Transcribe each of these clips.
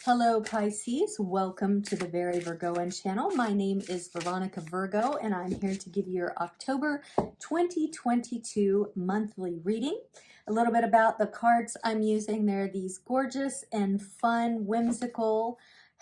Hello Pisces, welcome to the Very Virgoan channel. My name is Veronica Virgo and I'm here to give you your October 2022 monthly reading. A little bit about the cards I'm using. They're these gorgeous and fun, whimsical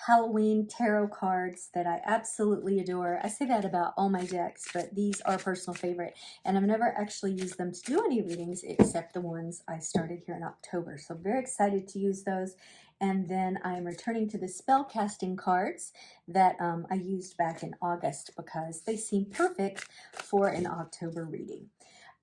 Halloween tarot cards that I absolutely adore. I say that about all my decks, but these are a personal favorite and I've never actually used them to do any readings except the ones I started here in October. So very excited to use those. And then I'm returning to the spell casting cards that I used back in August because they seem perfect for an October reading.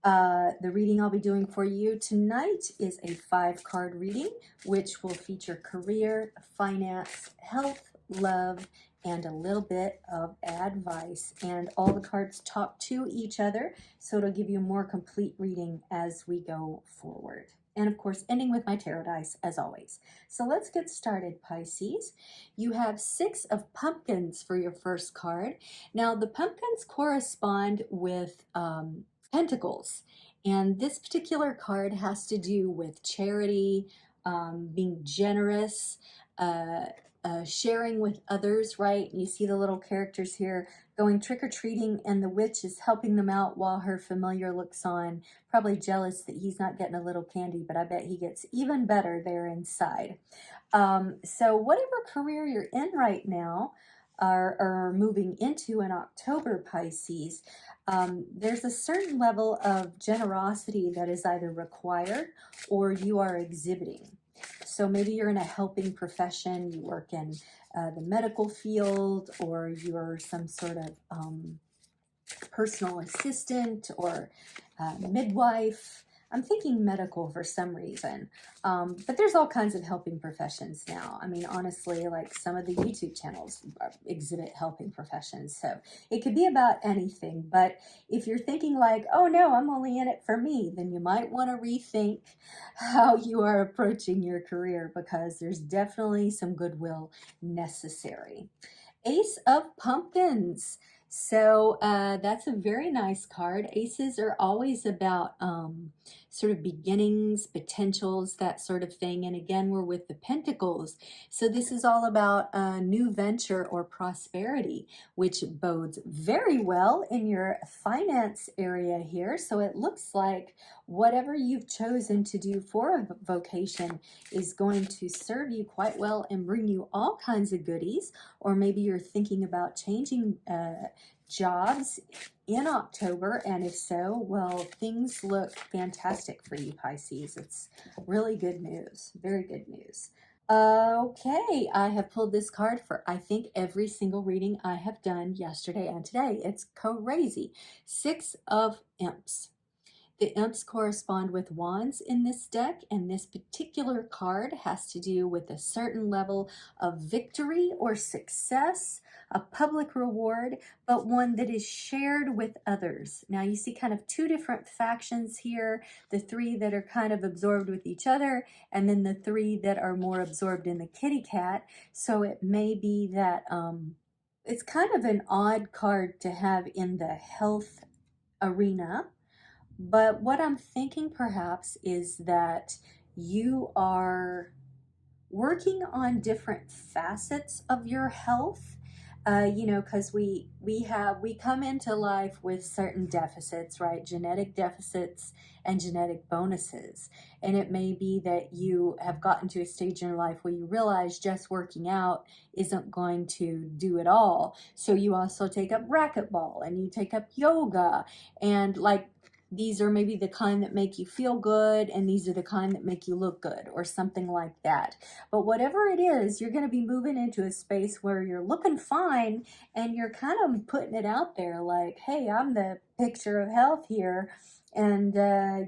The reading I'll be doing for you tonight is a 5-card reading, which will feature career, finance, health, love, and a little bit of advice. And all the cards talk to each other, so it'll give you a more complete reading as we go forward. And of course, ending with my tarot dice as always. So let's get started, Pisces. You have 6 of pumpkins for your first card. Now, the pumpkins correspond with pentacles. And this particular card has to do with charity, being generous, sharing with others, right? You see the little characters here going trick-or-treating, and the witch is helping them out while her familiar looks on, probably jealous that he's not getting a little candy, but I bet he gets even better there inside. So whatever career you're in right now, are moving into in October, Pisces, there's a certain level of generosity that is either required or you are exhibiting. So maybe you're in a helping profession, you work in the medical field, or you're some sort of personal assistant or midwife. I'm thinking medical for some reason, but there's all kinds of helping professions now. I mean, honestly, like some of the YouTube channels exhibit helping professions. So it could be about anything, but if you're thinking like, oh no, I'm only in it for me, then you might want to rethink how you are approaching your career, because there's definitely some goodwill necessary. Ace of Pumpkins. So that's a very nice card. Aces are always about sort of beginnings, potentials, that sort of thing. And again, we're with the Pentacles. So this is all about a new venture or prosperity, which bodes very well in your finance area here. So it looks like whatever you've chosen to do for a vocation is going to serve you quite well and bring you all kinds of goodies. Or maybe you're thinking about changing jobs in October, and if so, well, things look fantastic for you, Pisces. It's really good news, very good news. Okay, I have pulled this card for, I think, every single reading I have done yesterday and today. It's crazy. 6 of Imps. The imps correspond with wands in this deck, and this particular card has to do with a certain level of victory or success, a public reward, but one that is shared with others. Now you see kind of 2 different factions here, the 3 that are kind of absorbed with each other, and then the 3 that are more absorbed in the kitty cat. So it may be that it's kind of an odd card to have in the health arena. But what I'm thinking perhaps is that you are working on different facets of your health, you know, because we come into life with certain deficits, right? Genetic deficits and genetic bonuses. And it may be that you have gotten to a stage in your life where you realize just working out isn't going to do it all. So you also take up racquetball and you take up yoga, and like, these are maybe the kind that make you feel good, and these are the kind that make you look good, or something like that. But whatever it is, you're going to be moving into a space where you're looking fine, and you're kind of putting it out there like, hey, I'm the picture of health here. And,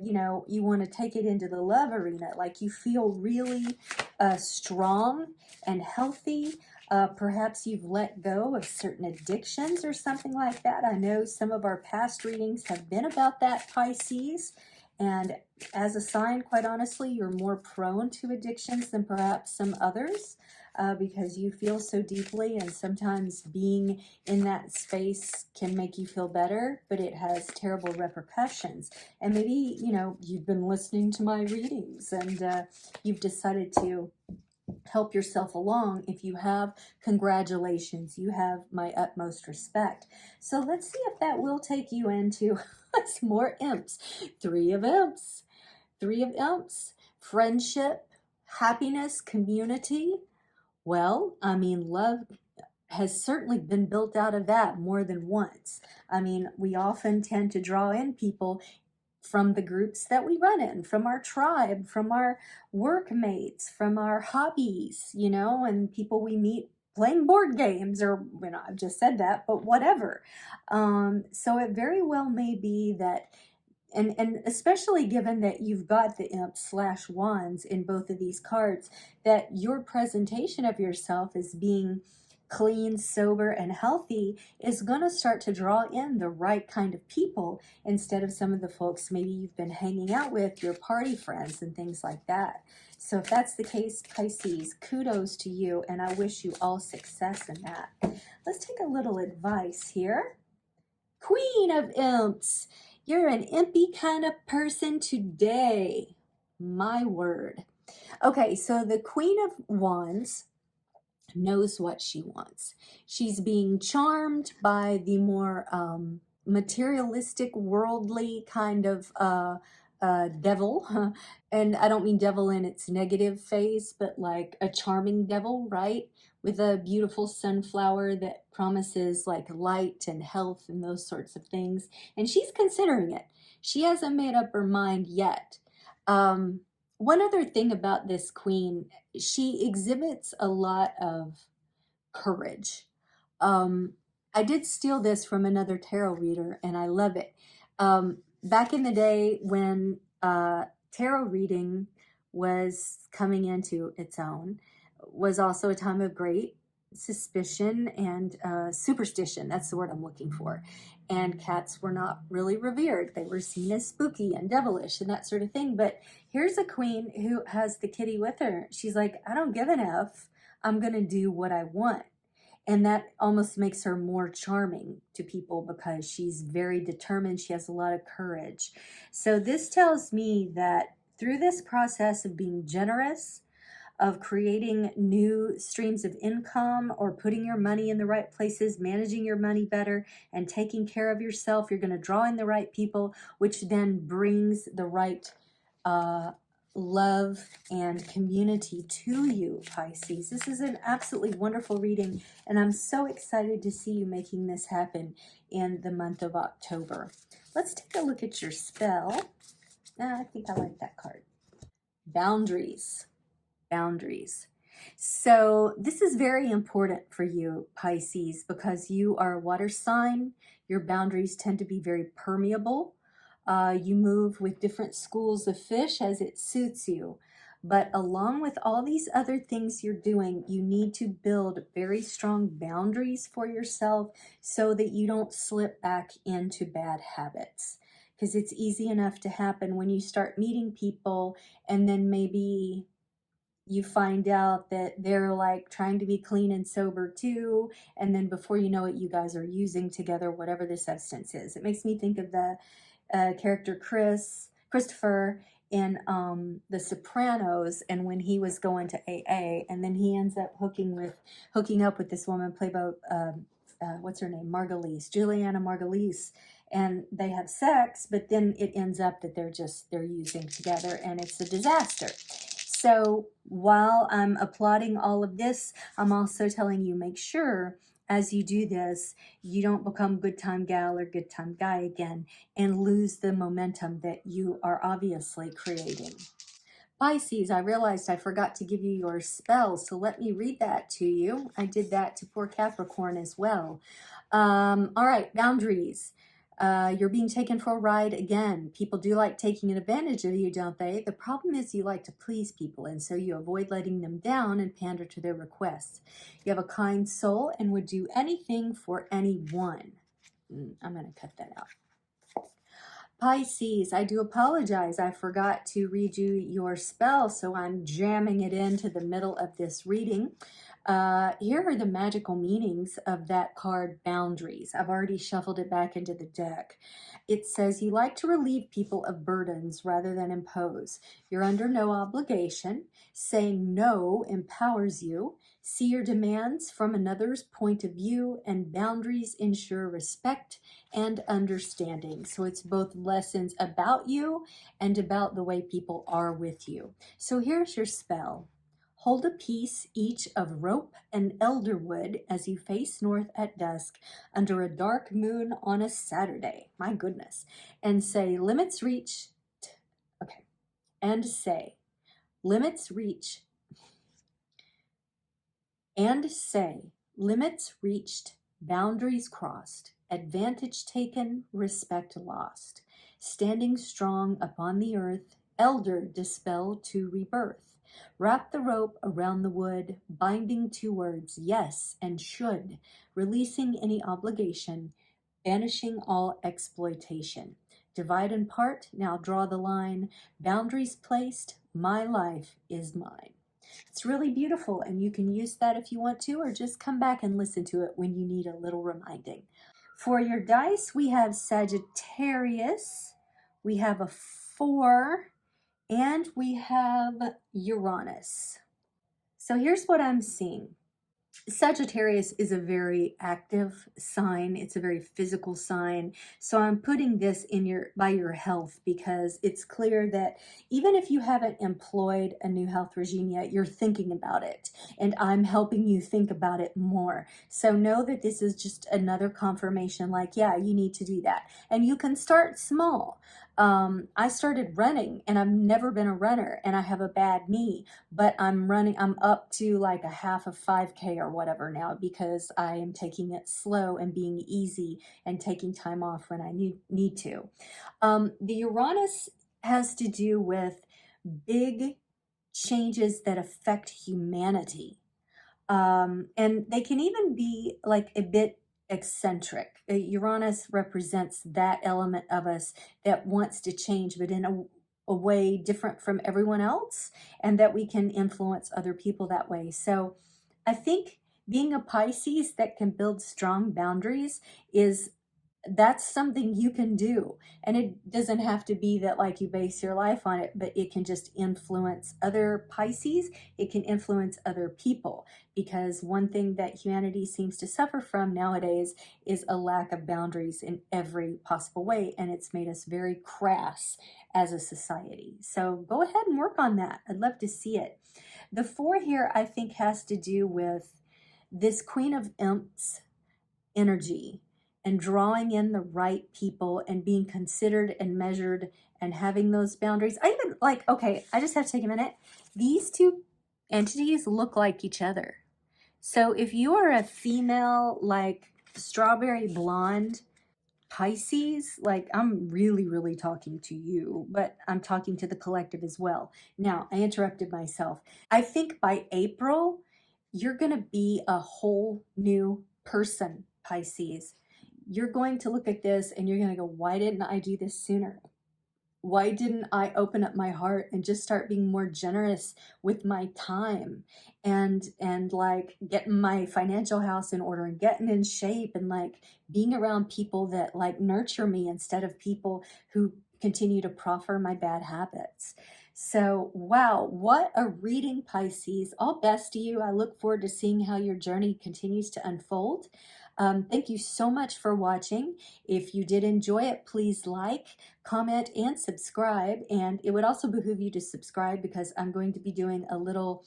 you know, you want to take it into the love arena. Like you feel really strong and healthy. Perhaps you've let go of certain addictions or something like that. I know some of our past readings have been about that, Pisces. And as a sign, quite honestly, you're more prone to addictions than perhaps some others because you feel so deeply, and sometimes being in that space can make you feel better, but it has terrible repercussions. And maybe, you know, you've been listening to my readings and you've decided to help yourself along. If you have, congratulations, you have my utmost respect. So let's see if that will take you into some more imps. Three of imps. Three of imps. Friendship, happiness, community. Well, I mean, love has certainly been built out of that more than once. I mean, we often tend to draw in people from the groups that we run in, from our tribe, from our workmates, from our hobbies, you know, and people we meet playing board games, or, you know, I've just said that, but whatever. So it very well may be that, and especially given that you've got the imp/wands in both of these cards, that your presentation of yourself as being clean, sober, and healthy is going to start to draw in the right kind of people instead of some of the folks maybe you've been hanging out with, your party friends and things like that. So if that's the case, Pisces, kudos to you, and I wish you all success in that. Let's take a little advice here. Queen of Imps, you're an impy kind of person today. My word. Okay, so the Queen of Wands knows what she wants. She's being charmed by the more materialistic, worldly kind of devil. And I don't mean devil in its negative phase, but like a charming devil, right? With a beautiful sunflower that promises like light and health and those sorts of things. And she's considering it. She hasn't made up her mind yet. One other thing about this queen, she exhibits a lot of courage. I did steal this from another tarot reader, and I love it. Back in the day when tarot reading was coming into its own, was also a time of great suspicion and superstition. That's the word I'm looking for. And cats were not really revered. They were seen as spooky and devilish and that sort of thing. But here's a queen who has the kitty with her. She's like, I don't give an F. I'm going to do what I want. And that almost makes her more charming to people because she's very determined. She has a lot of courage. So this tells me that through this process of being generous, of creating new streams of income or putting your money in the right places, managing your money better, and taking care of yourself, you're going to draw in the right people, which then brings the right love and community to you, Pisces. This is an absolutely wonderful reading, and I'm so excited to see you making this happen in the month of October. Let's take a look at your spell. I think I like that card. Boundaries. Boundaries. So this is very important for you, Pisces, because you are a water sign. Your boundaries tend to be very permeable. You move with different schools of fish as it suits you. But along with all these other things you're doing, you need to build very strong boundaries for yourself so that you don't slip back into bad habits. Because it's easy enough to happen when you start meeting people and then maybe you find out that they're like trying to be clean and sober too. And then before you know it, you guys are using together whatever the substance is. It makes me think of the character Christopher in The Sopranos, and when he was going to AA, and then he ends up hooking up with this woman played by what's her name, Juliana Margulies, and they have sex, but then it ends up that they're using together, and it's a disaster. So while I'm applauding all of this, I'm also telling you, make sure as you do this, you don't become good time gal or good time guy again and lose the momentum that you are obviously creating. Pisces, I realized I forgot to give you your spell, so let me read that to you. I did that to poor Capricorn as well. All right, boundaries. You're being taken for a ride again. People do like taking advantage of you, don't they? The problem is you like to please people, and so you avoid letting them down and pander to their requests. You have a kind soul and would do anything for anyone. I'm going to cut that out. Pisces, I do apologize. I forgot to read you your spell, so I'm jamming it into the middle of this reading. Here are the magical meanings of that card, boundaries. I've already shuffled it back into the deck. It says you like to relieve people of burdens rather than impose. You're under no obligation. Saying no empowers you. See your demands from another's point of view, and boundaries ensure respect and understanding. So it's both lessons about you and about the way people are with you. So here's your spell. Hold a piece each of rope and elderwood as you face north at dusk under a dark moon on a Saturday. My goodness. And say, limits reached. Okay. And say, limits reached. And say, limits reached, boundaries crossed, advantage taken, respect lost. Standing strong upon the earth, elder dispel to rebirth. Wrap the rope around the wood, binding two words, yes and should, releasing any obligation, banishing all exploitation. Divide and part, now draw the line, boundaries placed, my life is mine. It's really beautiful, and you can use that if you want to, or just come back and listen to it when you need a little reminding. For your dice, we have Sagittarius, we have a 4, and we have Uranus. So here's what I'm seeing. Sagittarius is a very active sign. It's a very physical sign. So I'm putting this in by your health, because it's clear that even if you haven't employed a new health regime yet, you're thinking about it, and I'm helping you think about it more. So know that this is just another confirmation, like, yeah, you need to do that. And you can start small. I started running, and I've never been a runner, and I have a bad knee, but I'm up to like a half of 5K or whatever now, because I am taking it slow and being easy and taking time off when I need to. The Uranus has to do with big changes that affect humanity. And they can even be like a bit eccentric. Uranus represents that element of us that wants to change, but in a way different from everyone else, and that we can influence other people that way. So I think being a Pisces that can build strong boundaries that's something you can do. And it doesn't have to be that like you base your life on it, but it can just influence other Pisces. It can influence other people, because one thing that humanity seems to suffer from nowadays is a lack of boundaries in every possible way. And it's made us very crass as a society. So go ahead and work on that. I'd love to see it. The 4 here, I think, has to do with this Queen of Imps energy, and drawing in the right people, and being considered and measured, and having those boundaries. I even like, okay, I just have to take a minute. These two entities look like each other. So if you are a female, like strawberry blonde Pisces, like I'm really, really talking to you, but I'm talking to the collective as well. Now, I interrupted myself. I think by April, you're going to be a whole new person, Pisces. You're going to look at this and you're going to go, why didn't I do this sooner? Why didn't I open up my heart and just start being more generous with my time, and like getting my financial house in order and getting in shape, and like being around people that like nurture me instead of people who continue to proffer my bad habits. So, wow, what a reading, Pisces. All best to you. I look forward to seeing how your journey continues to unfold. Thank you so much for watching. If you did enjoy it, please like, comment, and subscribe. And it would also behoove you to subscribe, because I'm going to be doing a little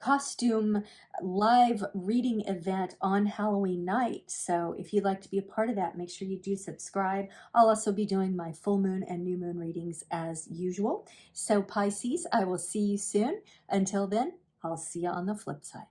costume live reading event on Halloween night. So if you'd like to be a part of that, make sure you do subscribe. I'll also be doing my full moon and new moon readings as usual. So Pisces, I will see you soon. Until then, I'll see you on the flip side.